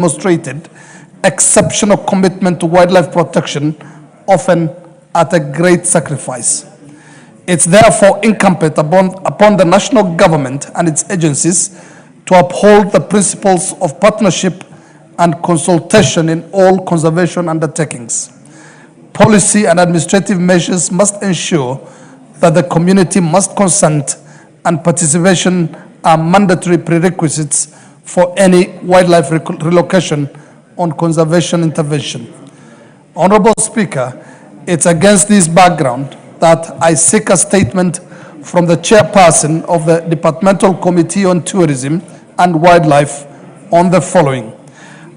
demonstrated exceptional commitment to wildlife protection, often at a great sacrifice. It's therefore incumbent upon the national government and its agencies to uphold the principles of partnership and consultation in all conservation undertakings. Policy and administrative measures must ensure that the community must consent, and participation are mandatory prerequisites for any wildlife relocation on conservation intervention. Honorable Speaker, it's against this background that I seek a statement from the chairperson of the Departmental Committee on Tourism and Wildlife on the following: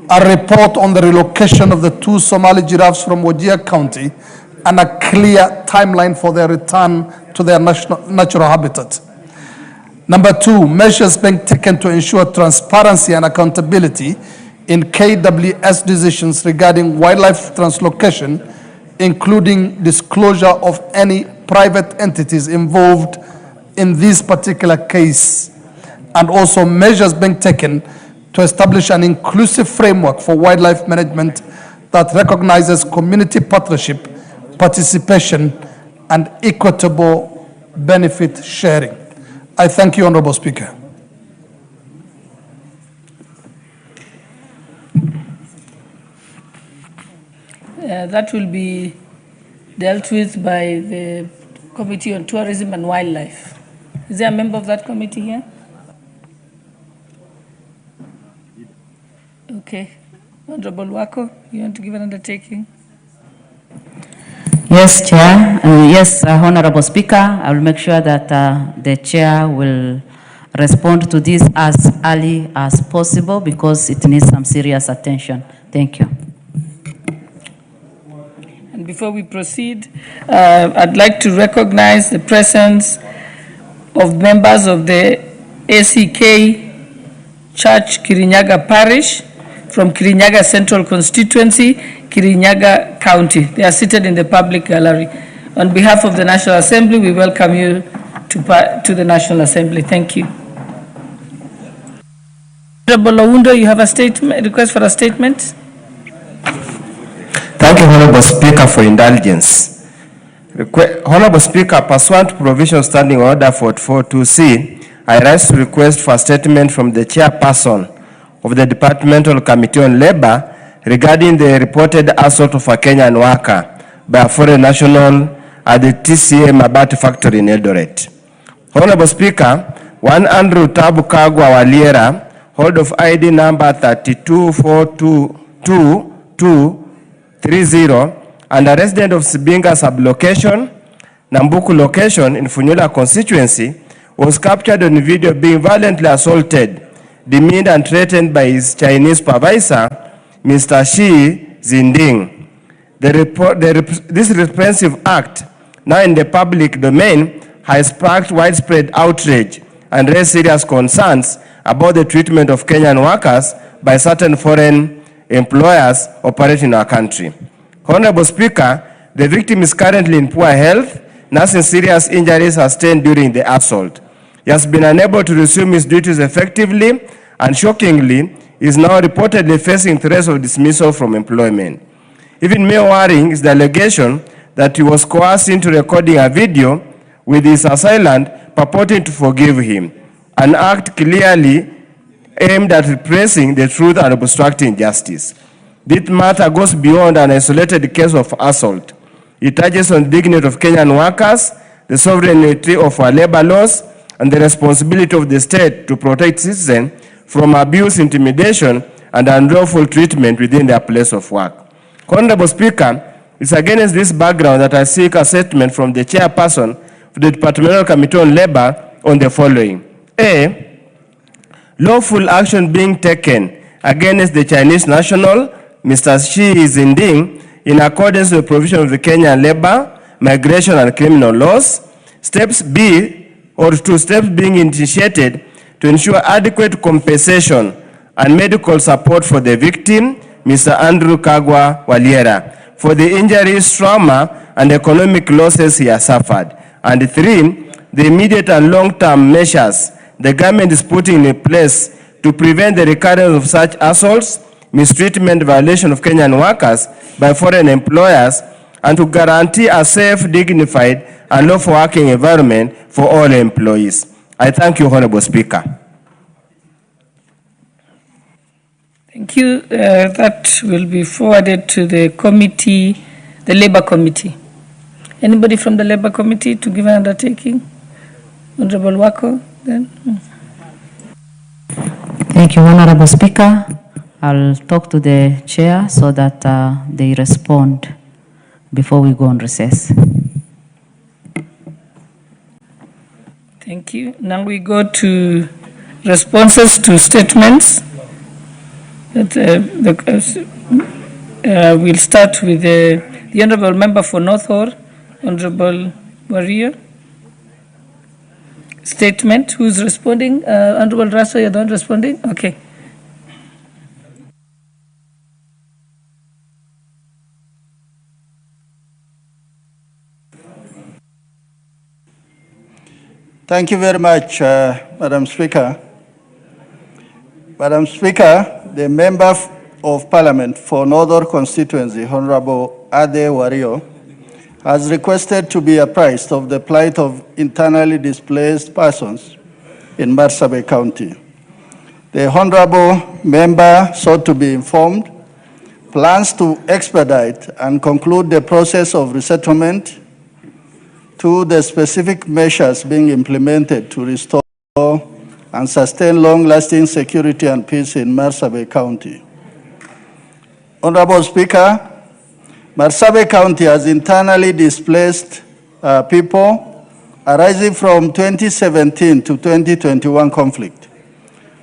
a report on the relocation of the 2 Somali giraffes from Wajir County and a clear timeline for their return to their natural habitat. Number 2, measures being taken to ensure transparency and accountability in KWS decisions regarding wildlife translocation, including disclosure of any private entities involved in this particular case, and also measures being taken to establish an inclusive framework for wildlife management that recognizes community partnership, participation, and equitable benefit sharing. I thank you, Honorable Speaker. That will be dealt with by the Committee on Tourism and Wildlife. Is there a member of that committee here? Okay. Honorable Wako, you want to give an undertaking? Yes, Chair. Yes, Honorable Speaker, I will make sure that the Chair will respond to this as early as possible because it needs some serious attention. Thank you. And before we proceed, I'd like to recognize the presence of members of the ACK Church Kirinyaga Parish from Kirinyaga Central Constituency, Kirinyaga County. They are seated in the public gallery. On behalf of the National Assembly, we welcome you to the National Assembly. Thank you. Honorable Oundo, you have a statement, request for a statement? Thank you, Honorable Speaker, for indulgence. Honorable Speaker, pursuant to provision standing order 442C, I rise to request for a statement from the chairperson of the Departmental Committee on Labor regarding the reported assault of a Kenyan worker by a foreign national at the TCA Mabati factory in Eldoret. Honorable Speaker, one Andrew Tabu Kagwa Waliera, hold of ID number 32422230 and a resident of Sibinga sublocation, Nambuku location in Funyula constituency, was captured on video being violently assaulted, demeaned and threatened by his Chinese supervisor, Mr. Shi Zinding. This repressive act, now in the public domain, has sparked widespread outrage and raised serious concerns about the treatment of Kenyan workers by certain foreign employers operating in our country. Honorable Speaker, the victim is currently in poor health, nursing serious injuries sustained during the assault. He has been unable to resume his duties effectively and shockingly is now reportedly facing threats of dismissal from employment. Even more worrying is the allegation that he was coerced into recording a video with his assailant purporting to forgive him, an act clearly aimed at repressing the truth and obstructing justice. This matter goes beyond an isolated case of assault. It touches on the dignity of Kenyan workers, the sovereignty of our labor laws, and the responsibility of the state to protect citizens from abuse, intimidation, and unlawful treatment within their place of work. Honorable Speaker, it's against this background that I seek a statement from the chairperson of the Departmental Committee on Labor on the following. A, lawful action being taken against the Chinese national, Mr. Shi Zinding, in accordance with the provision of the Kenyan Labor, Migration and Criminal Laws. Steps B, or 2 steps being initiated to ensure adequate compensation and medical support for the victim, Mr. Andrew Kagwa Waliera, for the injuries, trauma, and economic losses he has suffered. And 3, the immediate and long-term measures the government is putting in place to prevent the recurrence of such assaults, mistreatment, violation of Kenyan workers by foreign employers, and to guarantee a safe, dignified, and lawful working environment for all employees. I thank you, Honorable Speaker. Thank you. That will be forwarded to the committee, the Labour Committee. Anybody from the Labour Committee to give an undertaking? Honorable Wako, then. Thank you, Honorable Speaker. I'll talk to the chair so that they respond before we go on recess. Thank you. Now we go to responses to statements. We'll start with the Honourable Member for North Hall, Honourable Warrior. Statement. Who's responding? Honourable Raso, you're the one responding? Okay. Thank you very much, Madam Speaker. Madam Speaker, the Member of Parliament for Northern Constituency, Honorable Ade Wario, has requested to be apprised of the plight of internally displaced persons in Marsabit County. The Honorable Member sought to be informed, plans to expedite and conclude the process of resettlement to the specific measures being implemented to restore and sustain long-lasting security and peace in Marsabit County. Honorable Speaker, Marsabit County has internally displaced people arising from 2017 to 2021 conflict.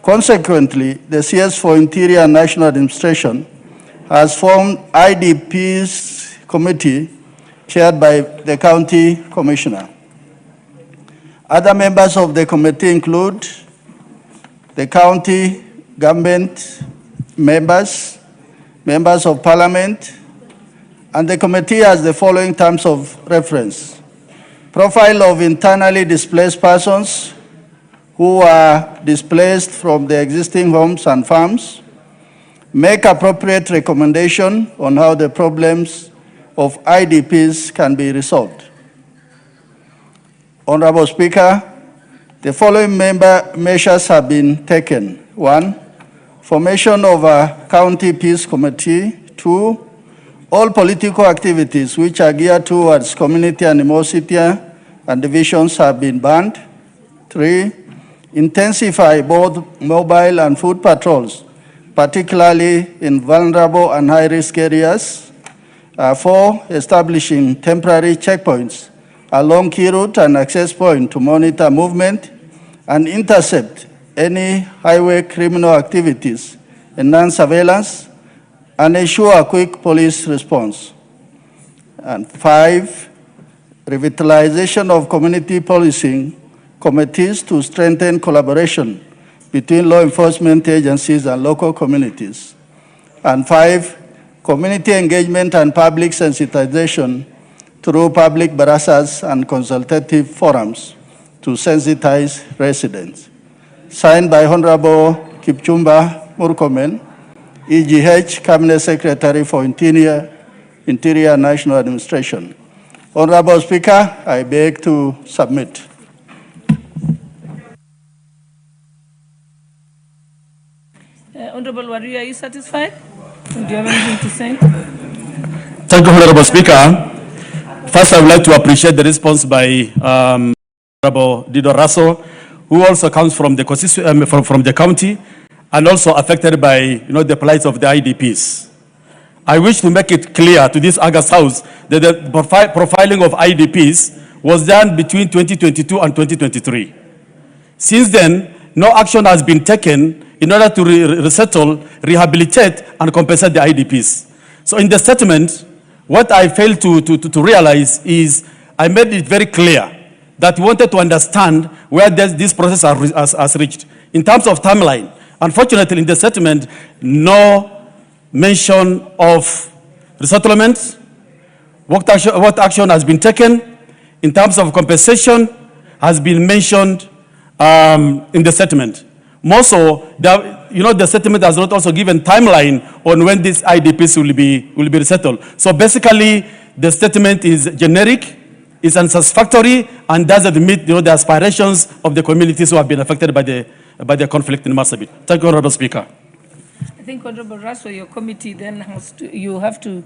Consequently, the CS for Interior and National Administration has formed IDPs committee chaired by the County Commissioner. Other members of the committee include the county government members, members of parliament, and the committee has the following terms of reference. Profile of internally displaced persons who are displaced from their existing homes and farms. Make appropriate recommendation on how the problems of IDPs can be resolved. Honorable Speaker, the following measures have been taken. 1, formation of a county peace committee. 2, all political activities which are geared towards community animosity and divisions have been banned. 3, intensify both mobile and foot patrols, particularly in vulnerable and high-risk areas. 4, establishing temporary checkpoints along key route and access point to monitor movement and intercept any highway criminal activities, enhance surveillance, and ensure a quick police response. And 5, revitalization of community policing committees to strengthen collaboration between law enforcement agencies and local communities. And 5, community engagement and public sensitization through public barasas and consultative forums to sensitize residents. Signed by Honorable Kipchumba Murkomen, EGH, Cabinet Secretary for Interior and National Administration. Honorable Speaker, I beg to submit. Honorable Warrior, are you satisfied? Do you have anything to say? Thank you, Honorable Speaker. First, I would like to appreciate the response by Honorable Dido Raso, who also comes from the from the county and also affected by the plight of the IDPs. I wish to make it clear to this August House that the profiling of IDPs was done between 2022 and 2023. Since then, no action has been taken in order to resettle, rehabilitate, and compensate the IDPs. So in the statement, what I failed to realize is I made it very clear that we wanted to understand where this process has reached. In terms of timeline, unfortunately in the statement, no mention of resettlement, what action has been taken in terms of compensation has been mentioned in the statement. More so, the statement has not also given timeline on when these IDPs will be resettled. So basically, the statement is generic, is unsatisfactory, and doesn't meet the aspirations of the communities who have been affected by the conflict in Marsabit. Thank you, Honorable Speaker. I think, Honorable Russell, your committee then you have to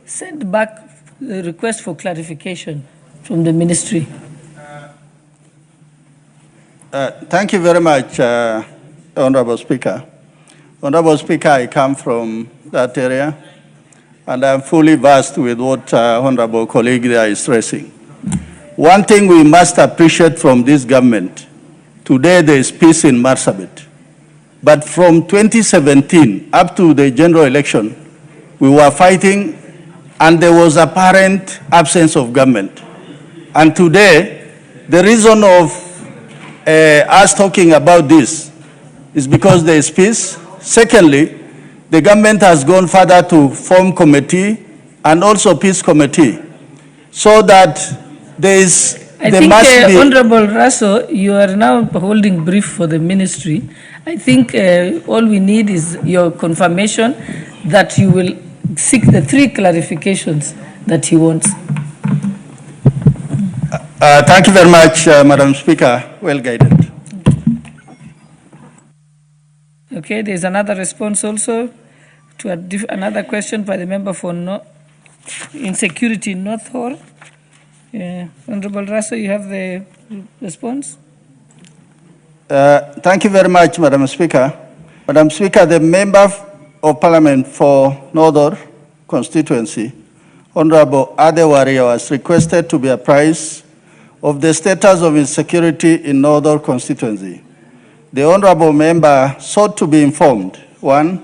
send back the request for clarification from the ministry. Thank you very much, Honorable Speaker. Honorable Speaker, I come from that area, and I'm fully versed with what Honorable colleague there is stressing. One thing we must appreciate from this government, today there is peace in Marsabit. But from 2017 up to the general election, we were fighting and there was apparent absence of government. And today, the reason of us talking about this is because there is peace. Secondly, the government has gone further to form committee and also peace committee, so that there must be. Honorable Russell, you are now holding brief for the ministry. I think all we need is your confirmation that you will seek the 3 clarifications that he wants. Thank you very much, Madam Speaker. Well guided. Okay, there's another response also to another question by the member for insecurity in North Hall. Honorable Russell, you have the response. Thank you very much, Madam Speaker. Madam Speaker, the member of Parliament for Northern constituency, Honorable Adewario, has requested to be apprised of the status of insecurity in Northern constituency. The Honorable member sought to be informed, 1,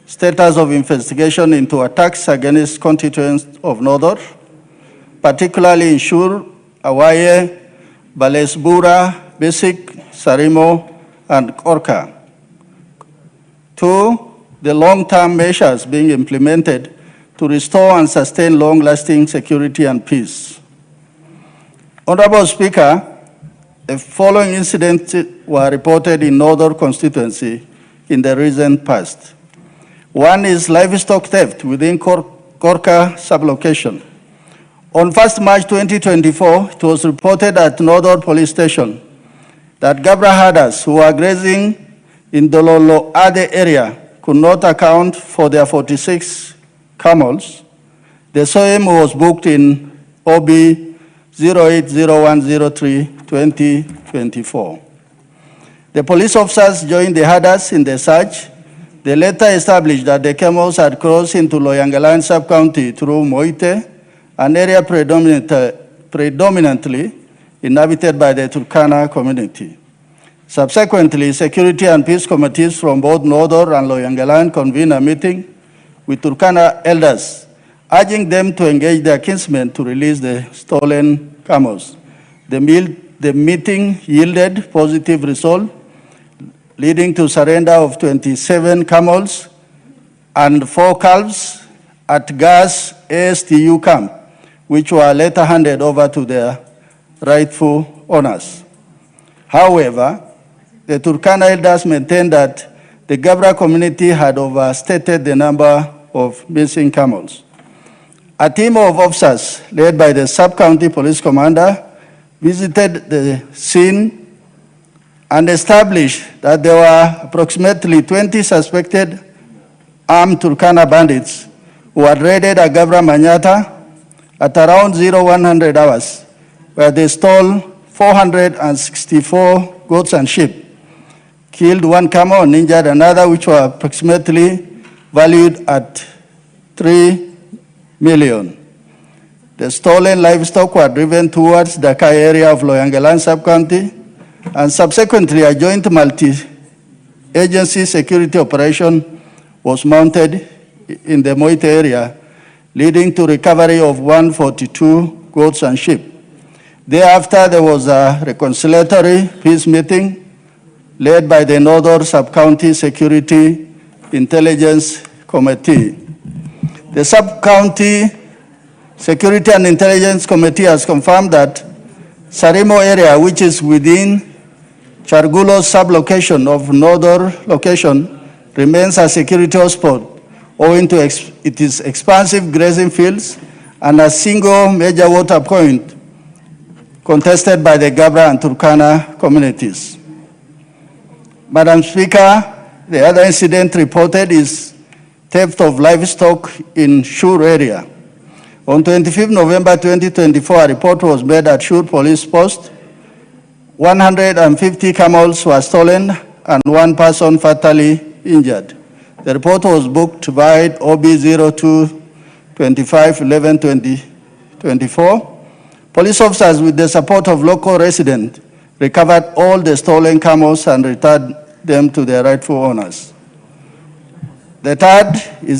status of investigation into attacks against constituents of Northern, particularly in Shur, Awaye, Balesbura, Basic, Sarimo, and Korka. 2, the long-term measures being implemented to restore and sustain long-lasting security and peace. Honorable Speaker, the following incidents were reported in Northern constituency in the recent past. 1 is livestock theft within Korka sublocation. On 1st March 2024, it was reported at Northern Police Station that Gabra herders who were grazing in the Lolo Ade area could not account for their 46 camels. The SOM was booked in OB 080103-2024. The police officers joined the herders in the search. They later established that the camels had crossed into Loyangalan sub-county through Moite, an area predominantly inhabited by the Turkana community. Subsequently, security and peace committees from both Northern and Loyangalan convened a meeting with Turkana elders, urging them to engage their kinsmen to release the stolen camels. The meeting yielded positive result, leading to surrender of 27 camels and 4 calves at Gas ASTU camp, which were later handed over to their rightful owners. However, the Turkana elders maintained that the Gabra community had overstated the number of missing camels. A team of officers led by the sub-county police commander visited the scene and established that there were approximately 20 suspected armed Turkana bandits who had raided a Gabra Manyata at around 0100 hours, where they stole 464 goats and sheep, killed 1 camel and injured another, which were approximately valued at 3 million. The stolen livestock were driven towards the Dakar area of Loyangalan sub-county, and subsequently a joint multi-agency security operation was mounted in the Moite area, leading to recovery of 142 goats and sheep. Thereafter, there was a reconciliatory peace meeting led by the Northern Sub-County Security Intelligence Committee. The Sub-County Security and Intelligence Committee has confirmed that Sarimo area, which is within Chargulo's sub-location of Northern location, remains a security hotspot owing to its expansive grazing fields and a single major water point contested by the Gabra and Turkana communities. Madam Speaker, the other incident reported is theft of livestock in Shur area. On 25 November 2024, a report was made at Shur Police Post. 150 camels were stolen and one person fatally injured. The report was booked by OB02 25/11/2024. Police officers, with the support of local residents, recovered all the stolen camels and returned them to their rightful owners. The third is